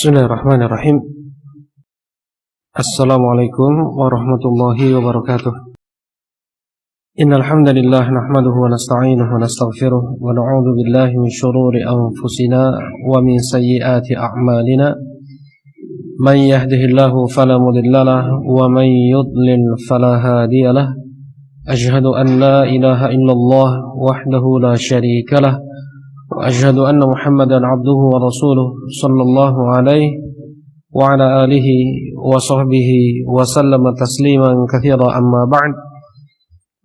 Bismillahirrahmanirrahim. Assalamualaikum warahmatullahi wabarakatuh. Innal hamdalillah nahmaduhu wa nasta'inuhu wa nastaghfiruh wa na'udzu billahi min shururi anfusina wa min sayyiati a'malina. Man yahdihillahu fala mudilla lahu wa man yudlil fala hadiya lahu. Ashhadu an la ilaha illallah wahdahu la syarika lahu. وأشهد أن محمدا عبده ورسوله صلى الله عليه وعلى آله وصحبه وسلم تسليما كثيرا أما بعد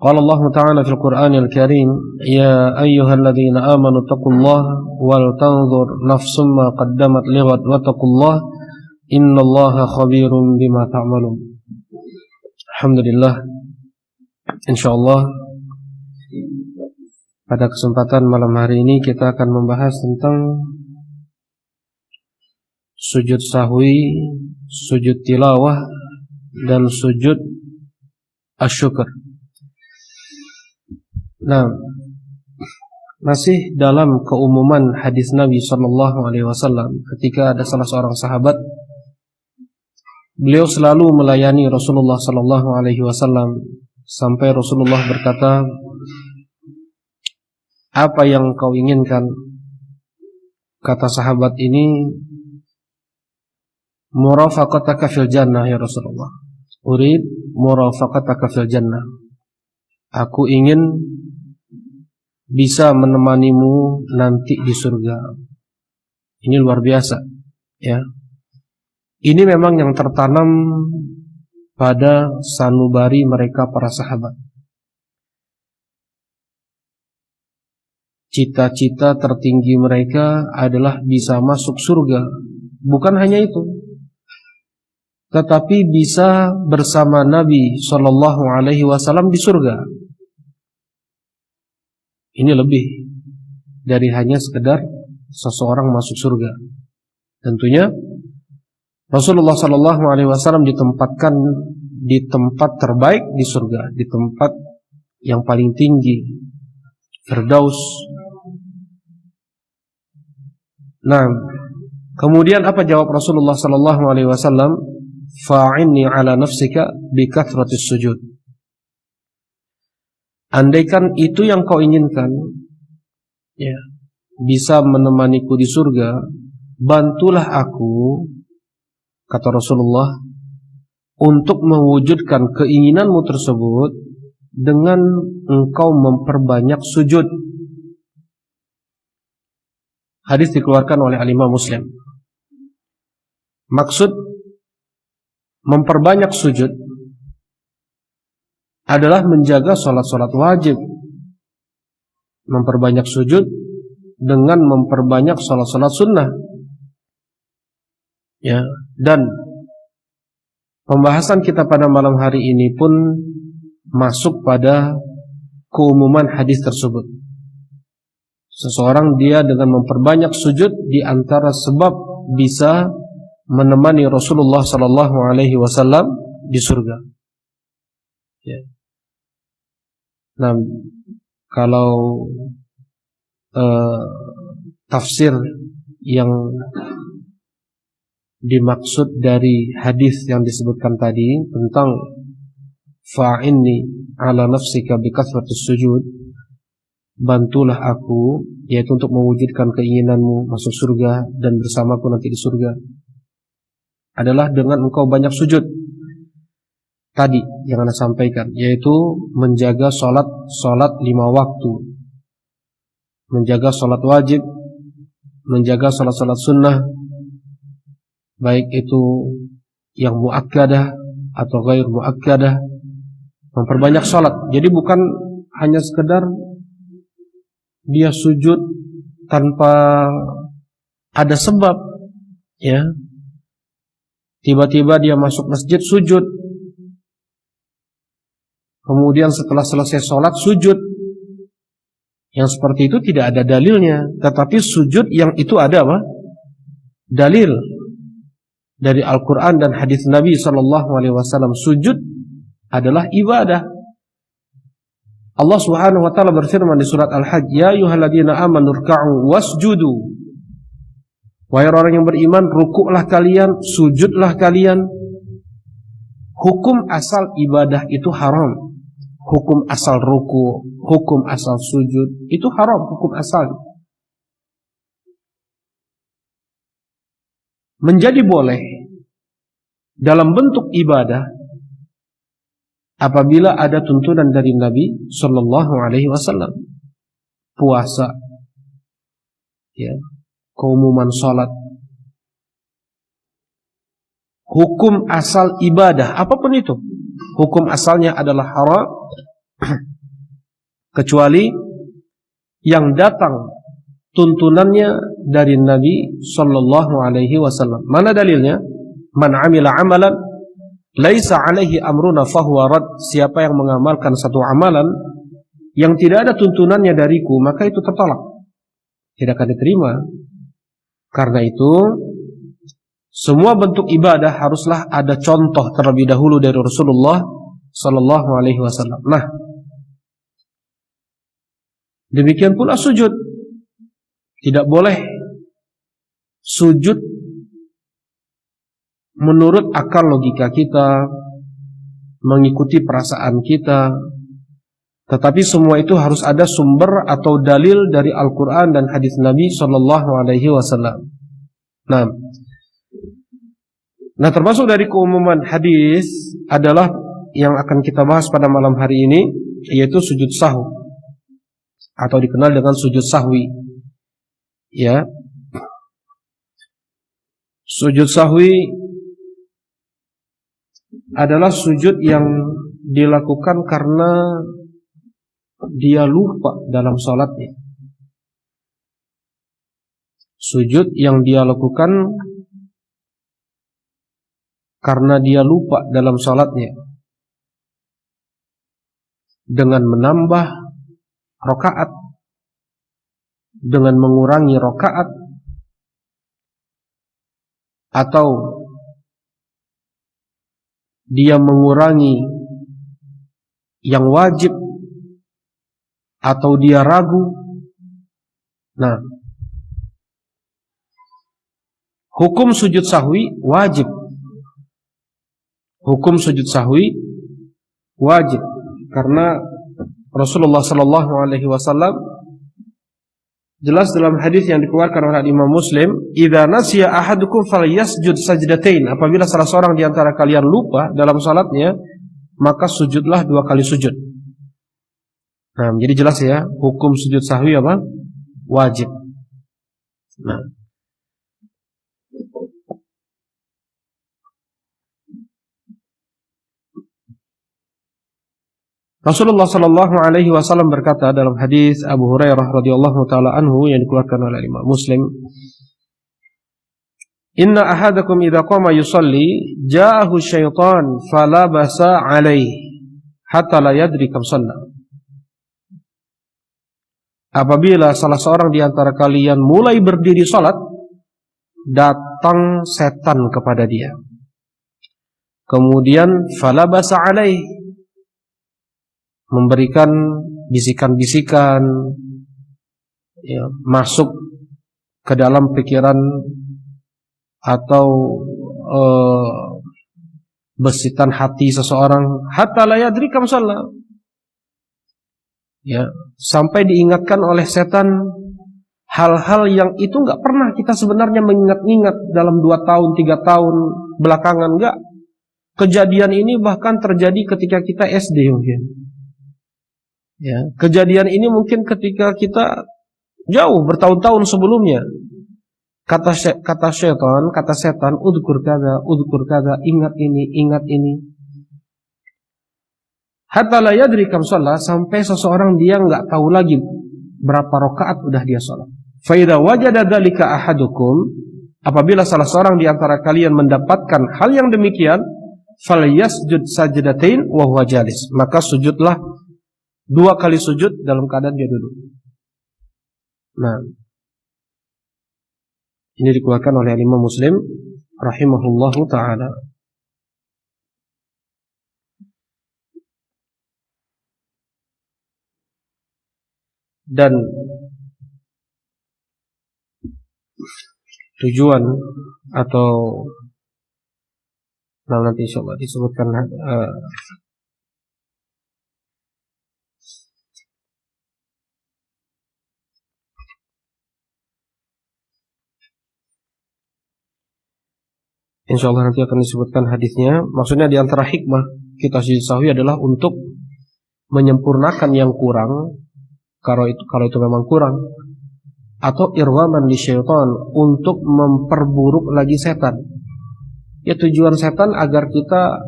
قال الله تعالى في القرآن الكريم يا أيها الذين آمنوا اتقوا الله ولتنظر نفس ما قدمت لغد واتقوا الله إن الله خبير بما تعملون. Alhamdulillah, insyaallah pada kesempatan malam hari ini kita akan membahas tentang sujud sahwi, sujud tilawah, dan sujud asyukur. Nah, masih dalam keumuman hadis Nabi SAW, ketika ada salah seorang sahabat, beliau selalu melayani Rasulullah SAW sampai Rasulullah berkata, apa yang kau inginkan? Kata sahabat ini, murafaqataka fil jannah ya Rasulullah. Urid murafaqataka fil jannah. Aku ingin bisa menemanimu nanti di surga. Ini luar biasa, ya. Ini memang yang tertanam pada sanubari mereka para sahabat. Cita-cita tertinggi mereka adalah bisa masuk surga. Bukan hanya itu, tetapi bisa bersama Nabi SAW di surga. Ini lebih dari hanya sekedar seseorang masuk surga. Tentunya Rasulullah SAW ditempatkan di tempat terbaik di surga, di tempat yang paling tinggi, Firdaus. Nah, kemudian apa jawab Rasulullah SAW? Fa'inni ala nafsika bi kathratis sujud. Andaikan itu yang kau inginkan, ya, bisa menemaniku di surga, bantulah aku, kata Rasulullah, untuk mewujudkan keinginanmu tersebut dengan engkau memperbanyak sujud. Hadis dikeluarkan oleh Al-Imam Muslim. Maksud memperbanyak sujud adalah menjaga sholat-sholat wajib. Memperbanyak sujud dengan memperbanyak sholat-sholat sunnah. Ya, dan pembahasan kita pada malam hari ini pun masuk pada keumuman hadis tersebut. Seseorang dia dengan memperbanyak sujud di antara sebab bisa menemani Rasulullah SAW di surga. Ya. Nah, kalau tafsir yang dimaksud dari hadis yang disebutkan tadi tentang fa'inni ala nafsika bi kathratis sujud, bantulah aku, yaitu untuk mewujudkan keinginanmu masuk surga dan bersamaku nanti di surga, adalah dengan engkau banyak sujud. Tadi yang Anda sampaikan, yaitu menjaga sholat 5 waktu, menjaga sholat wajib, menjaga sholat sunnah, baik itu yang muakkadah atau ghair muakkadah, memperbanyak sholat. Jadi bukan hanya sekedar dia sujud tanpa ada sebab, ya. Tiba-tiba dia masuk masjid sujud, kemudian setelah selesai sholat sujud. Yang seperti itu tidak ada dalilnya. Tetapi sujud yang itu ada apa? Dalil dari Al-Quran dan hadis Nabi SAW. Sujud adalah ibadah. Allah Subhanahu wa taala berfirman di surat Al-Hajj, "Ya ayyuhalladzina amanu ruk'u wasjudu Wahai orang yang beriman, rukuklah kalian, sujudlah kalian. Hukum asal ibadah itu haram. Hukum asal ruku, hukum asal sujud itu haram, hukum asal. Menjadi boleh dalam bentuk ibadah apabila ada tuntunan dari Nabi Sallallahu Alaihi Wasallam. Puasa, ya, keumuman salat. Hukum asal ibadah apapun itu, hukum asalnya adalah haram kecuali yang datang tuntunannya dari Nabi Sallallahu Alaihi Wasallam. Mana dalilnya? Man amila amalan laisa alaihi amruna fahuwa rad. Siapa yang mengamalkan satu amalan yang tidak ada tuntunannya dariku, maka itu tertolak, tidak akan diterima. Karena itu semua bentuk ibadah haruslah ada contoh terlebih dahulu dari Rasulullah Sallallahu Alaihi Wasallam. Nah, demikian pula sujud. Tidak boleh sujud menurut akal logika kita, mengikuti perasaan kita, tetapi semua itu harus ada sumber atau dalil dari Al-Quran dan hadis Nabi Sallallahu Alaihi Wasallam. Nah, termasuk dari keumuman hadis adalah yang akan kita bahas pada malam hari ini, yaitu sujud sahwi atau dikenal dengan sujud sahwi. Ya, sujud sahwi adalah sujud yang dilakukan karena dia lupa dalam sholatnya. Sujud yang dia lakukan karena dia lupa dalam sholatnya, dengan menambah rakaat, dengan mengurangi rakaat, atau dia mengurangi yang wajib, atau dia ragu. Nah, hukum sujud sahwi wajib. Hukum sujud sahwi wajib karena Rasulullah Sallallahu Alaihi Wasallam jelas dalam hadis yang dikeluarkan oleh Imam Muslim, "Idza nasiya ahadukum falyasjud sajdatain." Apabila salah seorang di antara kalian lupa dalam salatnya, maka sujudlah 2 kali sujud. Nah, jadi jelas ya, hukum sujud sahwi apa? Wajib. Nah, Rasulullah Sallallahu Alaihi Wasallam berkata dalam hadis Abu Hurairah radhiyallahu taala anhu yang dikeluarkan oleh Imam Muslim, "Inna ahadakum idza qama yusalli ja'ahu syaitan falabasa 'alaihi hatta la yadri kam shalla." Apabila salah seorang di antara kalian mulai berdiri salat, datang setan kepada dia. Kemudian falabasa 'alaihi, memberikan bisikan-bisikan, ya, masuk ke dalam pikiran atau besitan hati seseorang, hatta la yadri kam shalla, ya, sampai diingatkan oleh setan hal-hal yang itu nggak pernah kita sebenarnya mengingat-ingat dalam 2 tahun 3 tahun belakangan. Nggak, kejadian ini bahkan terjadi ketika kita SD mungkin. Ya, kejadian ini mungkin ketika kita jauh bertahun-tahun sebelumnya. Kata setan, udkur kada, ingat ini. Hatta la yadri kam shalla, sampai seseorang dia nggak tahu lagi berapa rakaat udah dia sholat. Fa idza wajada dzalika ahadukum, apabila salah seorang di antara kalian mendapatkan hal yang demikian, falyasjud sajdatain wa huwa jalis, maka sujudlah 2 kali sujud dalam keadaan dia duduk. Nah, ini dikeluarkan oleh Imam Muslim rahimahullahu ta'ala. Dan tujuan atau nanti insyaallah disebutkan insyaallah nanti akan disebutkan hadisnya. Maksudnya di antara hikmah kita sujud sahwi adalah untuk menyempurnakan yang kurang kalau itu memang kurang, atau irwaman li syaitan, untuk memperburuk lagi setan. Ya, tujuan setan agar kita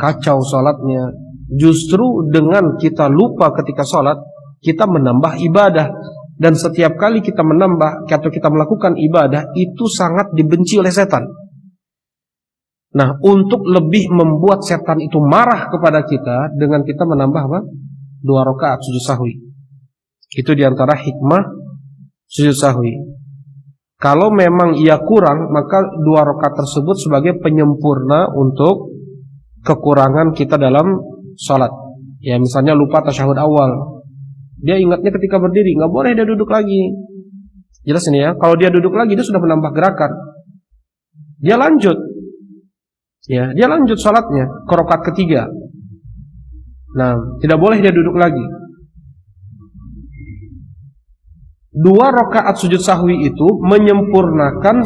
kacau salatnya. Justru dengan kita lupa ketika salat, kita menambah ibadah, dan setiap kali kita menambah atau kita melakukan ibadah itu sangat dibenci oleh setan. Nah, untuk lebih membuat setan itu marah kepada kita, dengan kita menambah apa? 2 rakaat sujud sahwi. Itu diantara hikmah sujud sahwi. Kalau memang ia kurang, maka 2 rakaat tersebut sebagai penyempurna untuk kekurangan kita dalam sholat. Ya, misalnya lupa tasyahud awal, dia ingatnya ketika berdiri, nggak boleh dia duduk lagi. Jelas ini ya. Kalau dia duduk lagi, dia sudah menambah gerakan. Dia lanjut. Ya, dia lanjut salatnya ke rakaat ketiga. Nah, tidak boleh dia duduk lagi. 2 rakaat sujud sahwi itu menyempurnakan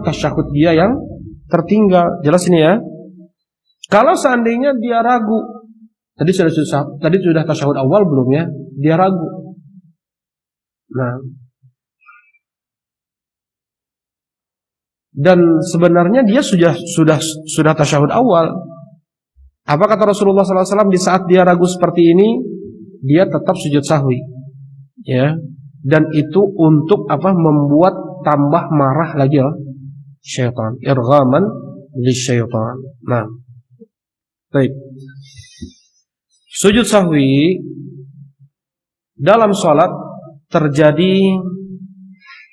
tasyahud dia yang tertinggal. Jelas ini ya. Kalau seandainya dia ragu, tadi sudah tasyahud awal belum ya? Dia ragu. Nah, dan sebenarnya dia sudah tasyahud awal. Apa kata Rasulullah SAW di saat dia ragu seperti ini? Dia tetap sujud sahwi, ya. Dan itu untuk apa? Membuat tambah marah lagi ya, syaitan. Irghaman lisyaitan. Nah, baik. Sujud sahwi dalam sholat terjadi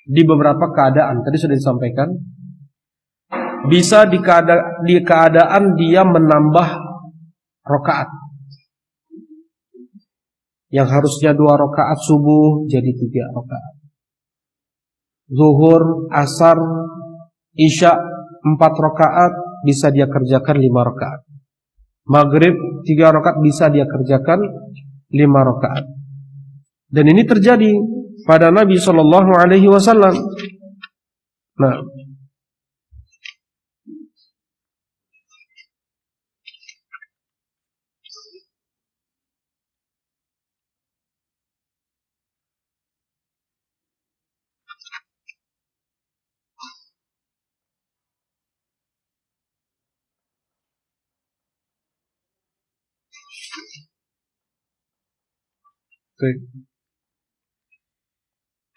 di beberapa keadaan. Tadi sudah disampaikan. Bisa di keadaan dia menambah rakaat. Yang harusnya 2 rakaat subuh jadi 3 rakaat. Zuhur, asar, isya 4 rakaat bisa dia kerjakan 5 rakaat. Maghrib 3 rakaat bisa dia kerjakan 5 rakaat. Dan ini terjadi pada Nabi SAW. Nah,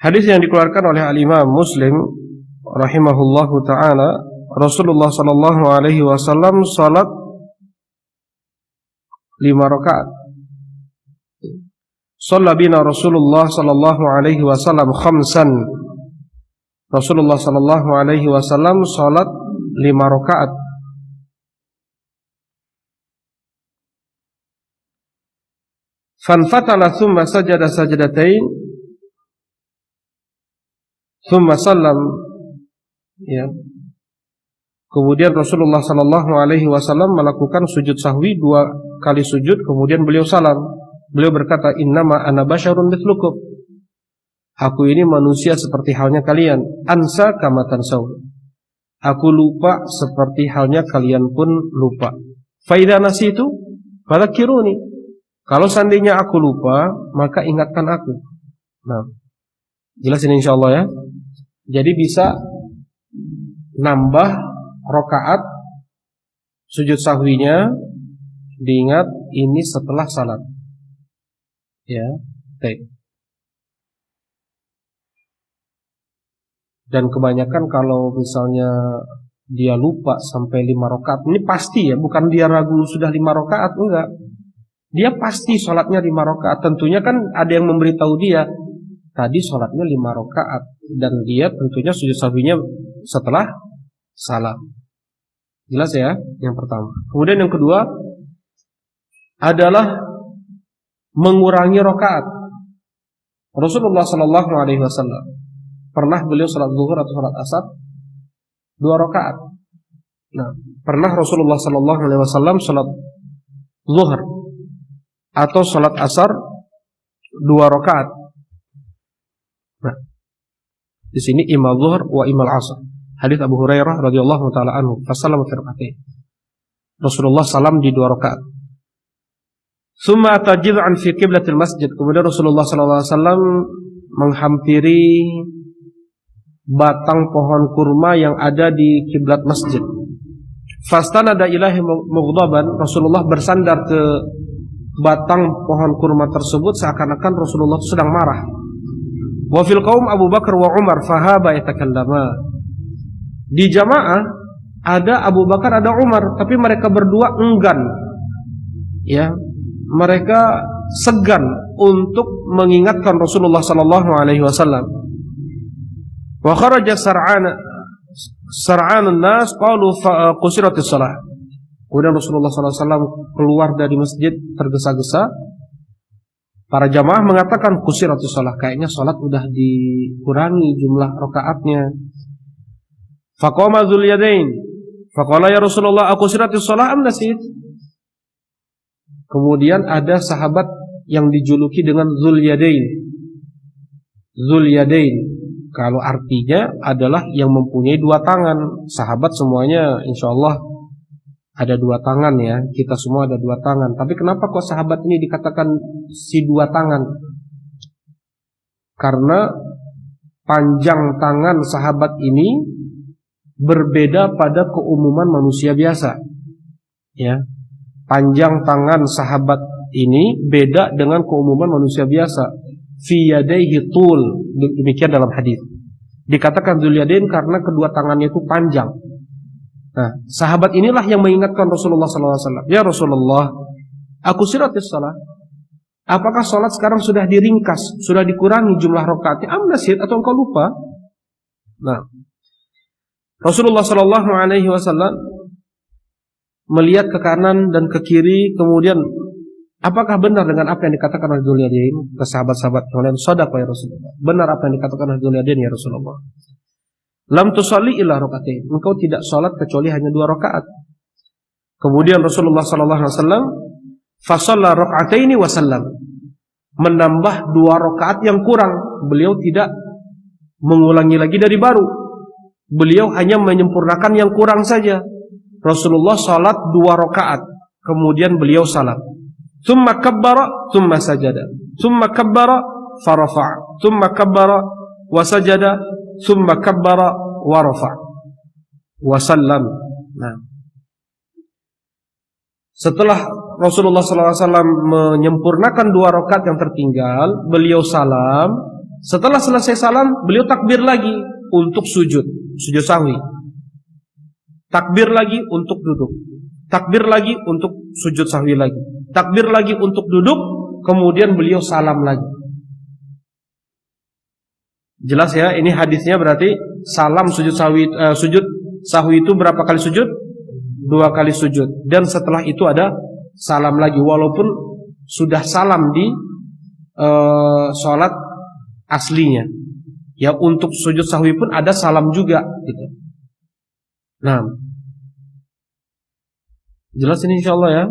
hadis yang dikeluarkan oleh Al-Imam Muslim rahimahullahu taala, Rasulullah sallallahu alaihi wasallam salat 5 rakaat. Shalla bina Rasulullah sallallahu alaihi wasallam khamsan. Rasulullah sallallahu alaihi wasallam salat 5 rakaat. Fanfatala thumma sajada sajdatain thumma sallam, ya. Kemudian Rasulullah sallallahu alaihi wasallam melakukan sujud sahwi 2 kali sujud, kemudian beliau salam. Beliau berkata, innama ana basyarun mithlukum. Aku ini manusia seperti halnya kalian. Ansa kama tansaw. Aku lupa seperti halnya kalian pun lupa. Fa idza nasitu fadzakkiruni. Kalau seandainya aku lupa, maka ingatkan aku. Nah, jelas ini insyaallah ya. Jadi bisa nambah rakaat sujud sahwinya, diingat ini setelah salat. Ya, baik. Dan kebanyakan kalau misalnya dia lupa sampai 5 rakaat, ini pasti ya, bukan dia ragu sudah 5 rakaat, enggak. Dia pasti sholatnya 5 rakaat. Tentunya kan ada yang memberitahu dia tadi sholatnya 5 rakaat, dan dia tentunya sujud sahwinya setelah salam. Jelas ya, yang pertama. Kemudian yang kedua adalah mengurangi rakaat. Rasulullah sallallahu alaihi wasallam pernah beliau salat zuhur atau salat asar 2 rakaat. Nah, pernah Rasulullah sallallahu alaihi wasallam salat zuhur atau salat asar 2 rakaat. Nah, di sini imal zuhur wa imal asar. Hadits Abu Hurairah radhiyallahu taala anhu, fasallama fi rak'atain. Rasulullah salam di 2 rakaat. Tsumma tajid'an fi qiblatil masjid. Kemudian Rasulullah sallallahu alaihi wasallam menghampiri batang pohon kurma yang ada di kiblat masjid. Fastanada ilahi mughdaban. Rasulullah bersandar ke batang pohon kurma tersebut seakan-akan Rasulullah sedang marah. Wa fil qaum Abu Bakar wa Umar fahaba yatakallama. Di jamaah ada Abu Bakar, ada Umar, tapi mereka berdua enggan. Ya, mereka segan untuk mengingatkan Rasulullah sallallahu alaihi wasallam. Wa kharaja sar'an an-nas qalu qusiratis shalah. Kemudian Rasulullah sallallahu alaihi wasallam keluar dari masjid tergesa-gesa. Para jamaah mengatakan qusiratis shalah, kayaknya salat udah dikurangi jumlah rakaatnya. Faqama dzul yadain faqala ya Rasulullah qusiratis shalah am nasit. Kemudian ada sahabat yang dijuluki dengan Dzul Yadain. Dzul Yadain, kalau artinya adalah yang mempunyai 2 tangan. Sahabat semuanya insyaallah ada 2 tangan ya. Kita semua ada 2 tangan. Tapi kenapa kok sahabat ini dikatakan si 2 tangan? Karena panjang tangan sahabat ini berbeda pada keumuman manusia biasa. Ya. Panjang tangan sahabat ini beda dengan keumuman manusia biasa. Fi yadayhi tul, demikian dalam hadis. Dikatakan Dzul Yadain karena kedua tangannya itu panjang. Nah, sahabat inilah yang mengingatkan Rasulullah SAW. Ya Rasulullah, aku siratis salat. Apakah salat sekarang sudah diringkas, sudah dikurangi jumlah rakaatnya? Am nasit, atau engkau lupa? Nah, Rasulullah SAW melihat ke kanan dan ke kiri, kemudian apakah benar dengan apa yang dikatakan oleh Dzul Yadain ke sahabat-sahabat yang lain? Shadaqa ya Rasulullah. Benar apa yang dikatakan oleh Dzul Yadain ya Rasulullah. Lam tusalli illa raka'atain. Engkau tidak salat kecuali hanya 2 rakaat. Kemudian Rasulullah sallallahu alaihi wasallam fasalla raka'ataini wa sallam. Menambah 2 rakaat yang kurang. Beliau tidak mengulangi lagi dari baru. Beliau hanya menyempurnakan yang kurang saja. Rasulullah salat 2 rakaat, kemudian beliau salam. Tsumma kabbara, tsumma sajada. Tsumma kabbara, farafa'. Tsumma kabbara wa sajada, tsumma kabbara wa rafa'. Wa sallam. Nah. Setelah Rasulullah SAW menyempurnakan 2 rakaat yang tertinggal, beliau salam. Setelah selesai salam, beliau takbir lagi untuk sujud sahwi. Takbir lagi untuk duduk. Takbir lagi untuk sujud sahwi lagi. Takbir lagi untuk duduk. Kemudian beliau salam lagi. Jelas ya, ini hadisnya berarti salam sujud sahwi itu berapa kali sujud? 2 kali sujud. Dan setelah itu ada salam lagi. Walaupun sudah salam di sholat aslinya. Ya, untuk sujud sahwi pun ada salam juga gitu. Nah, jelas ini insyaallah ya.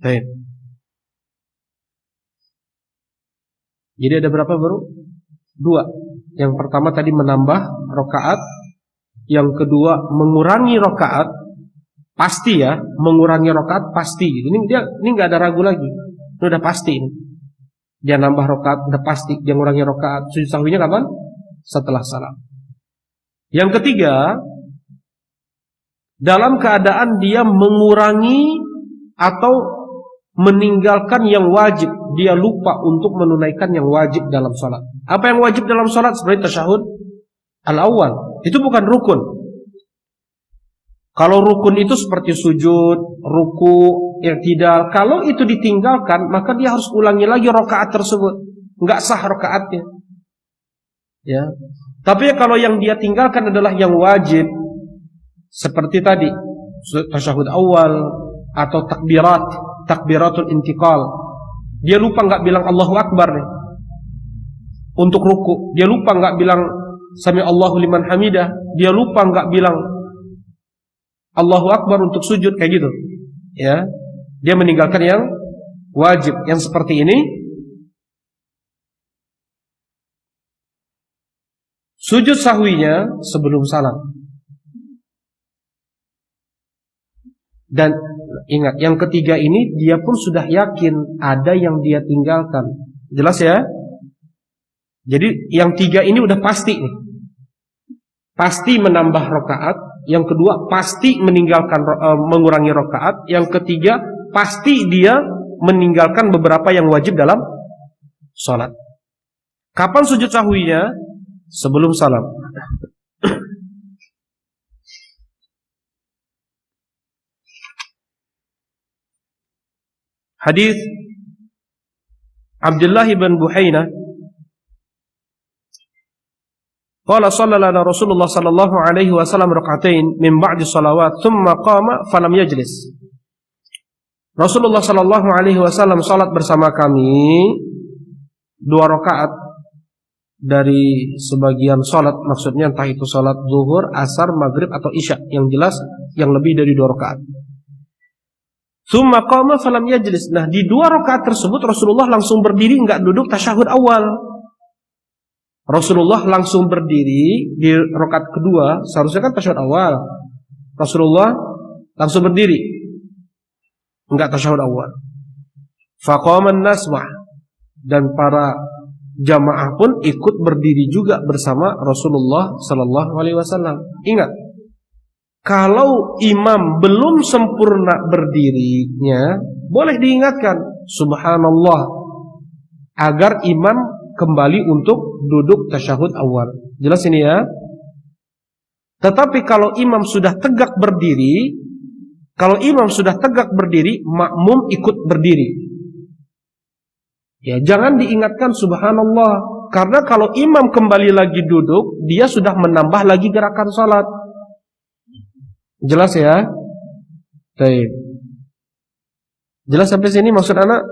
Baik. Jadi ada berapa baru? 2. Yang pertama tadi menambah rakaat, yang kedua mengurangi rakaat. Pasti ya, mengurangi rakaat pasti. Ini nggak ada ragu lagi. Ini udah pasti ini. Dia nambah rakaat udah pasti, dia mengurangi rakaat. Sujud sahwinya kapan? Setelah salam. Yang ketiga, dalam keadaan dia mengurangi atau meninggalkan yang wajib, dia lupa untuk menunaikan yang wajib dalam salat. Apa yang wajib dalam salat? Seperti tasyahud al-awwal. Itu bukan rukun. Kalau rukun itu seperti sujud, ruku, i'tidal. Kalau itu ditinggalkan, maka dia harus ulangi lagi rakaat tersebut. Enggak sah rakaatnya. Ya. Tapi kalau yang dia tinggalkan adalah yang wajib, seperti tadi tasyahud awal atau takbiratul intiqal. Dia lupa enggak bilang Allahu Akbar nih. Untuk ruku, dia lupa enggak bilang Sami Allahu liman hamidah, dia lupa nggak bilang Allahu Akbar untuk sujud kayak gitu. Ya, dia meninggalkan yang wajib. Yang seperti ini sujud sahwinya sebelum salam. Dan ingat, yang ketiga ini dia pun sudah yakin ada yang dia tinggalkan. Jelas ya? Jadi yang tiga ini udah pasti nih. Pasti menambah rakaat. Yang kedua pasti meninggalkan mengurangi rakaat. Yang ketiga pasti dia meninggalkan beberapa yang wajib dalam sholat. Kapan sujud sahwinya? Sebelum salam. Hadis Abdullah bin Buhainah qala shallana Rasulullah sallallahu alaihi wasallam rak'atain min ba'di shalawat thumma qama falam yajlis. Rasulullah sallallahu alaihi wasallam salat bersama kami 2 rakaat dari sebagian salat, maksudnya entah itu salat zuhur, asar, maghrib atau isya, yang jelas yang lebih dari 2 rakaat. Tsumma qama falam yajlis. Nah, di 2 rakaat tersebut Rasulullah langsung berdiri, enggak duduk tasyahud awal. Rasulullah langsung berdiri di rakaat kedua, seharusnya kan tasyahud awal. Rasulullah langsung berdiri, enggak tasyahud awal. Faqama an-nas dan para jamaah pun ikut berdiri juga bersama Rasulullah sallallahu alaihi wasallam. Ingat, kalau imam belum sempurna berdirinya, boleh diingatkan subhanallah agar imam kembali untuk duduk tasyahud awal. Jelas ini ya? Tetapi kalau imam sudah tegak berdiri, makmum ikut berdiri. Ya, jangan diingatkan subhanallah, karena kalau imam kembali lagi duduk, dia sudah menambah lagi gerakan salat. Jelas ya? Baik. Jelas sampai sini maksud anak?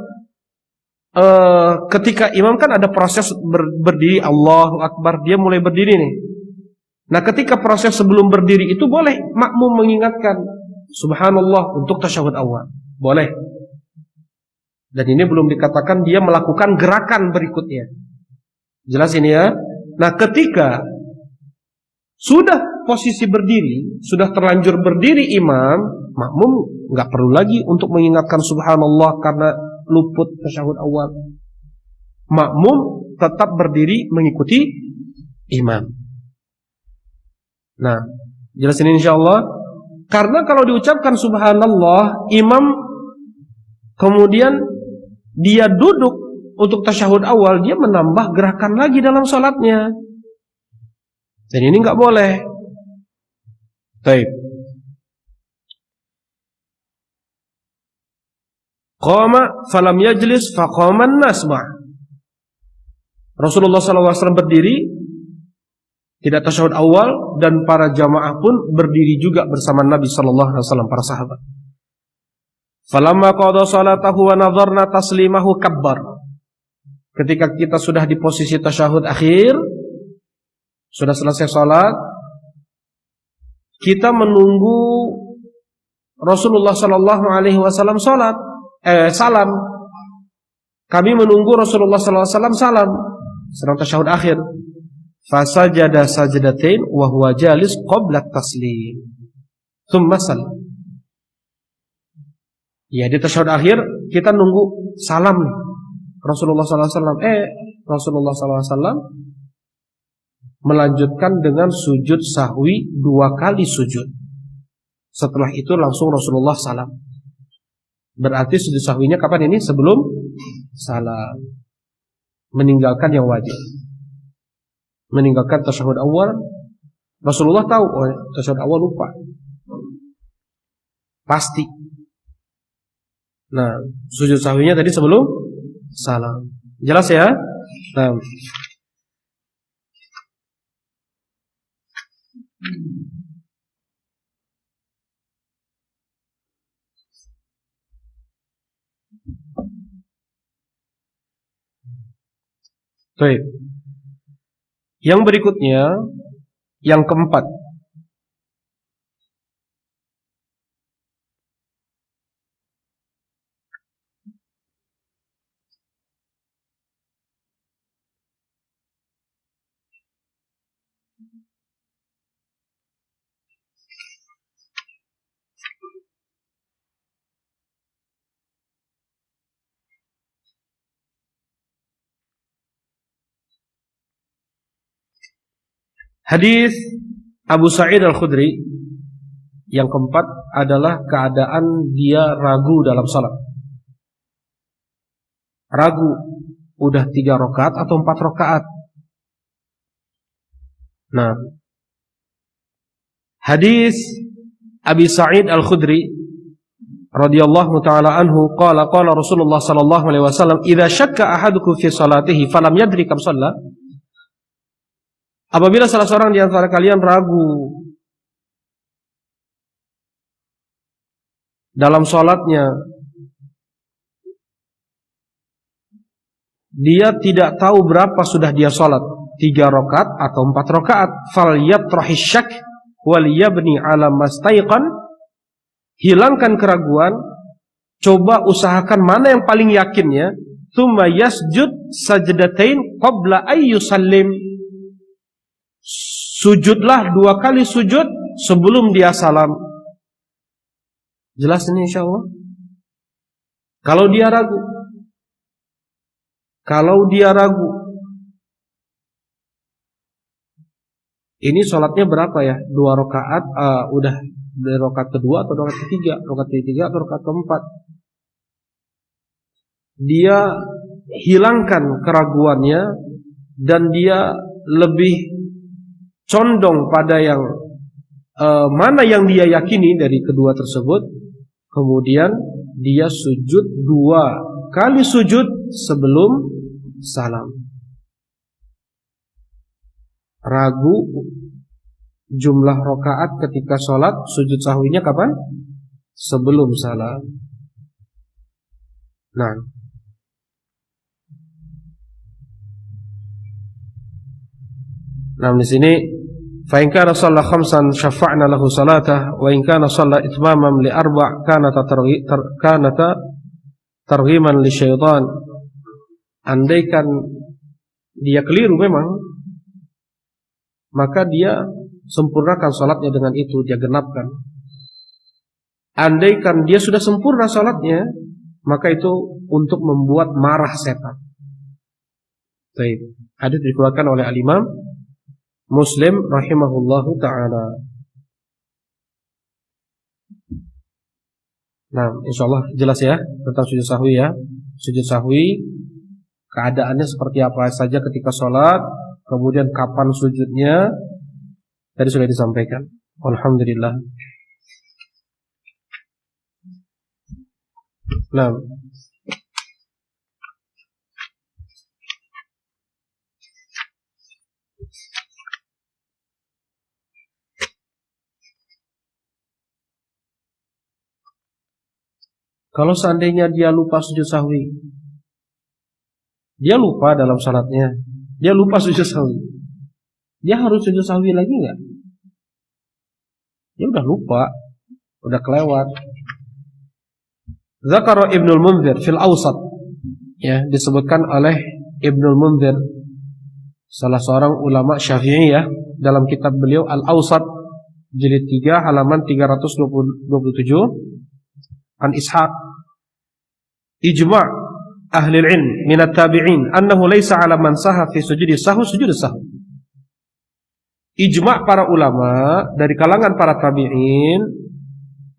Ketika imam kan ada proses berdiri, Allahu Akbar, dia mulai berdiri nih. Nah, ketika proses sebelum berdiri itu boleh makmum mengingatkan subhanallah untuk tasyahud awal. Boleh. Dan ini belum dikatakan dia melakukan gerakan berikutnya. Jelas ini ya? Nah, ketika sudah posisi berdiri, sudah terlanjur berdiri imam, makmum nggak perlu lagi untuk mengingatkan subhanallah karena luput tasyahud awal. Makmum tetap berdiri mengikuti imam. Nah, jelas ini insyaallah. Karena kalau diucapkan subhanallah, imam kemudian dia duduk untuk tasyahud awal, dia menambah gerakan lagi dalam salatnya. Dan ini nggak boleh. Baik. Qama falam yajlis faqama an-nas Rasulullah SAW berdiri, tidak tasyahud awal, dan para jamaah pun berdiri juga bersama Nabi SAW, para sahabat. Falamma qada salatahu wa nadharna taslimahu kabbar. Ketika kita sudah di posisi tasyahud akhir, sudah selesai salat, kita menunggu Rasulullah sallallahu alaihi wasallam salam. Kami menunggu Rasulullah sallallahu alaihi wasallam salam sedang tasyahud akhir. Fasajada sajdatain wa huwa jalis qabla taslim. Tsumma salam. Ya, di tasyahud akhir kita nunggu salam nih. Rasulullah sallallahu alaihi wasallam Rasulullah sallallahu alaihi wasallam melanjutkan dengan sujud sahwi 2 kali sujud. Setelah itu langsung Rasulullah salam. Berarti sujud sahwinya kapan ini? Sebelum salam. Meninggalkan yang wajib. Meninggalkan tasyahud awal. Rasulullah tahu, tasyahud awal lupa. Pasti. Nah, sujud sahwinya tadi sebelum salam. Jelas ya? Nah, baik. Yang berikutnya, yang keempat, hadis Abu Sa'id Al-Khudri. Yang keempat adalah keadaan dia ragu dalam salat. Ragu, udah 3 rakaat atau 4 rakaat. Nah, hadis Abi Sa'id Al-Khudri radhiyallahu taala anhu qala Rasulullah sallallahu alaihi wasallam, "Idza syakka ahadukum fi salatihi falam yadri kam shalla." Apabila salah seorang di antara kalian ragu dalam salatnya, dia tidak tahu berapa sudah dia salat, 3 rakaat atau 4 rakaat, falyatrahish syak wal yabni ala mastaiqan. Hilangkan keraguan, coba usahakan mana yang paling yakinnya, tsumma yasjud sajdatain qabla ay yusallim. Sujudlah 2 kali sujud sebelum dia salam. Jelas ini insyaallah. Kalau dia ragu, ini sholatnya berapa ya? 2 rakaat, udah dari rakaat kedua atau rakaat ketiga, atau rakaat keempat. Dia hilangkan keraguannya dan dia lebih condong pada yang mana yang dia yakini dari kedua tersebut. Kemudian dia sujud 2 kali sujud sebelum salam. Ragu jumlah rakaat ketika sholat, sujud sahwinya kapan? Sebelum salam. Nah, di sini fa in kana shalla khamsan syafa'na lahu salatah wa in kana shalla itmaman li 4 kanata targhiman li syaitan. Andaikan dia keliru memang, maka dia sempurnakan salatnya dengan itu, dia genapkan. Andaikan dia sudah sempurna salatnya, maka itu untuk membuat marah setan. Baik, hadis dikeluarkan oleh Al-Imam Muslim rahimahullahu ta'ala. Nah, insyaallah jelas ya tentang sujud sahwi ya. Sujud sahwi keadaannya seperti apa saja ketika sholat, kemudian kapan sujudnya, tadi sudah disampaikan. Alhamdulillah. Nah, kalau seandainya dia lupa sujud sahwi, dia lupa dalam salatnya, dia lupa sujud sahwi, dia harus sujud sahwi lagi nggak? Dia udah lupa, udah kelewat. Zakara Ibnul Munzir fil Awsat, ya, disebutkan oleh Ibnul Munzir, salah seorang ulama Syafi'i ya, dalam kitab beliau Al-Awsat jilid 3 halaman 327, an Ishaq, ijma' ahli ilm min at-tabi'in annahu laysa 'ala man saha fi sujudi sahwi sujud sahwi. Ijma' para ulama dari kalangan para tabi'in,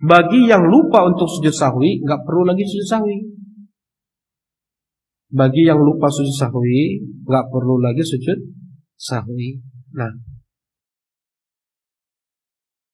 bagi yang lupa untuk sujud sahwi enggak perlu lagi sujud sahwi. Bagi yang lupa sujud sahwi enggak perlu lagi sujud sahwi. Nah,